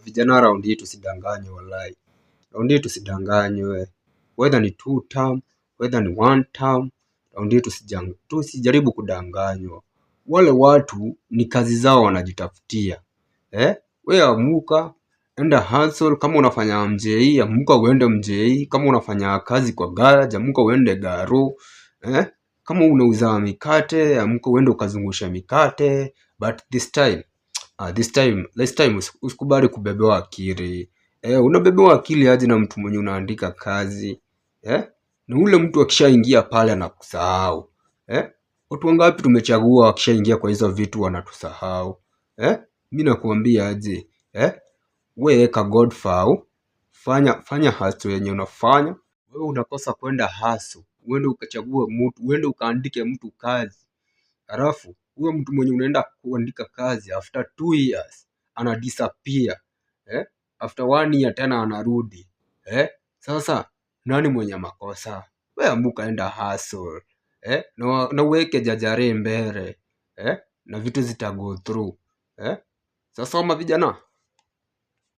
Vijana round hii tusidanganywe wallahi. Round hii tusidanganywe. Whether ni 2 term, whether ni 1 term, round hii tusijaribu kudanganywa. Wale watu ni kazi zao wanajitafutia. Wewe amuka, enda hustle. Kama unafanya MJE, amuka uende MJE. Kama unafanya kazi kwa garage, amuka uende garo. Kama unauza mikate, amuka uende ukazungusha mikate. But this time usikubali kubebewa akili. Unabebewa akili aje na mtu mwenye unaandika kazi? Na ule mtu akishaingia pale anakusahau. Watu wangapi tumechagua wakishaingia kwa hizo vitu wanatusahau? Mimi nakuambia aje, wewe weka God fao, fanya hustle yenye unafanya. Wewe unakosa kwenda hustle, uende ukachagua mtu, uende ukaandike mtu kazi. Halafu huyo mtu mwenye unaenda kuandika kazi after 2 years ana disappear. After 1 year tena anarudi. Sasa nani mwenye makosa? Wewe amuka enda hustle. Na uweke jajare mbele. Na vitu zita go through. Sasa vijana